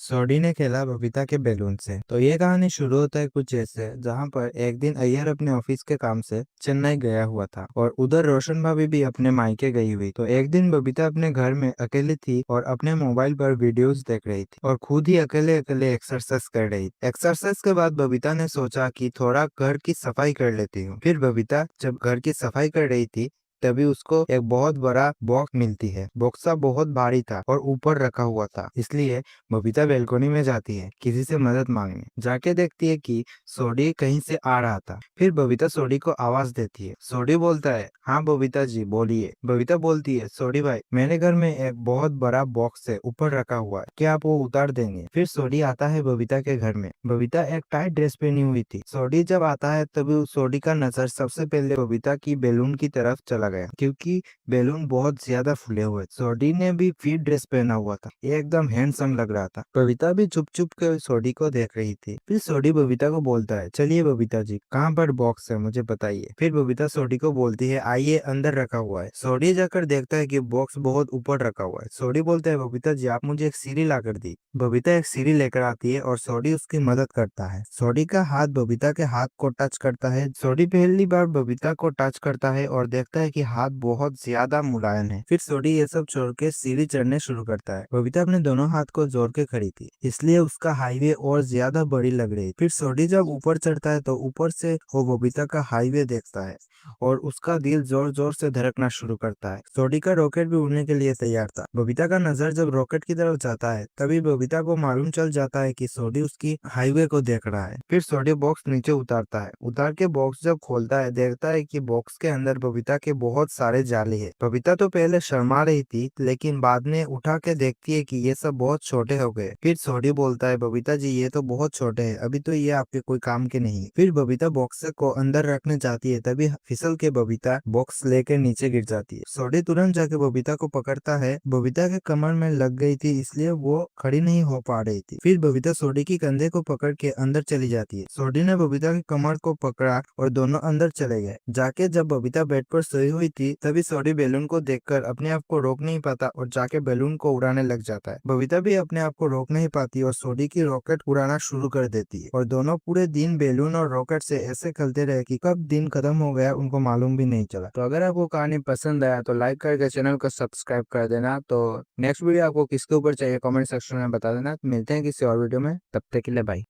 सोडी ने खेला बबीता के बैलून से। तो ये कहानी शुरू होता है कुछ ऐसे, जहाँ पर एक दिन अय्यर अपने ऑफिस के काम से चेन्नई गया हुआ था और उधर रोशन भाभी भी अपने मायके गई हुई। तो एक दिन बबीता अपने घर में अकेली थी और अपने मोबाइल पर वीडियोस देख रही थी और खुद ही अकेले अकेले एक्सरसाइज कर रही थी। एक्सरसाइज के बाद बबीता ने सोचा कि थोड़ा घर की सफाई कर लेती हूँ। फिर बबीता जब घर की सफाई कर रही थी तभी उसको एक बहुत बड़ा बॉक्स मिलती है। बॉक्सा बहुत भारी था और ऊपर रखा हुआ था, इसलिए बबीता बैल्कनी में जाती है किसी से मदद मांगने। जाके देखती है कि सोडी कहीं से आ रहा था। फिर बबीता सोडी को आवाज देती है। सोडी बोलता है, हाँ बबीता जी बोलिए। बबीता बोलती है, सोडी भाई मेरे घर में एक बहुत बड़ा बॉक्स है, ऊपर रखा हुआ है, क्या आप वो उतार देंगे? फिर सोडी आता है बबीता के घर में। बबीता एक टाइट ड्रेस पहनी हुई थी। सोडी जब आता है तभी सोडी का नजर सबसे पहले बबीता की बैलून की तरफ चला गया, क्योंकि बैलून बहुत ज्यादा फूले हुए। सोडी ने भी फिट ड्रेस पहना हुआ था, ये एकदम हैंडसम लग रहा था। बबीता भी चुप चुप के सोडी को देख रही थी। फिर सोडी बबीता को बोलता है, चलिए बबीता जी कहाँ पर बॉक्स है मुझे बताइए। फिर बबीता सोडी को बोलती है, आइए अंदर रखा हुआ है। सोडी जाकर देखता है कि बॉक्स बहुत ऊपर रखा हुआ है। सोडी बोलता है, बबीता जी आप मुझे एक सीढ़ी ला कर दी। बबीता एक सीढ़ी लेकर आती है और सोडी उसकी मदद करता है। सोडी का हाथ बबीता के हाथ को टच करता है। सोडी पहली बार बबीता को टच करता है और देखता है कि हाथ बहुत ज्यादा मुलायम है। फिर सोडी ये सब छोड़ के सीढ़ी चढ़ने शुरू करता है। बबीता अपने दोनों हाथ को जोड़ के खड़ी थी, इसलिए उसका हाईवे और ज्यादा बड़ी लग रही। फिर सोडी जब ऊपर चढ़ता है तो ऊपर से वो बबीता का हाईवे देखता है और उसका दिल जोर जोर से धड़कना शुरू करता है। सोडी का रॉकेट भी उड़ने के लिए तैयार था। बबीता का नजर जब रॉकेट की तरफ जाता है तभी बबीता को मालूम चल जाता है कि सोडी उसकी हाईवे को देख रहा है। फिर सोडी बॉक्स नीचे उतारता है। उतार के बॉक्स जब खोलता है देखता है कि बॉक्स के अंदर बबीता के बहुत सारे जाले हैं। बबीता तो पहले शर्मा रही थी, लेकिन बाद में उठा के देखती है कि ये सब बहुत छोटे हो गए। फिर सोडी बोलता है, बबीता जी ये तो बहुत छोटे हैं, अभी तो ये आपके कोई काम के नहीं। फिर बबीता बॉक्स को अंदर रखने जाती है, तभी फिसल के बबीता बॉक्स लेकर नीचे गिर जाती है। सोडी तुरंत जाके बबीता को पकड़ता है। बबीता के कमर में लग गई थी, इसलिए वो खड़ी नहीं हो पा रही थी। फिर बबीता सोडी की कंधे को पकड़ के अंदर चली जाती है। सोडी ने बबीता की कमर को पकड़ा और दोनों अंदर चले गए। जाके जब बबीता बेड पर सोई हुई थी तभी सोडी बैलून को देखकर अपने आप को रोक नहीं पाता और जाके बैलून को उड़ाने लग जाता है। बबीता भी अपने आप को रोक नहीं पाती और सोडी की रॉकेट उड़ाना शुरू कर देती है और दोनों पूरे दिन बैलून और रॉकेट से ऐसे खेलते रहे कि कब दिन खत्म हो गया उनको मालूम भी नहीं चला। तो अगर आपको कहानी पसंद आया तो लाइक करके चैनल को सब्सक्राइब कर देना। तो नेक्स्ट वीडियो आपको किसके ऊपर चाहिए कमेंट सेक्शन में बता देना। मिलते हैं किसी और वीडियो में, तब तक के लिए बाय।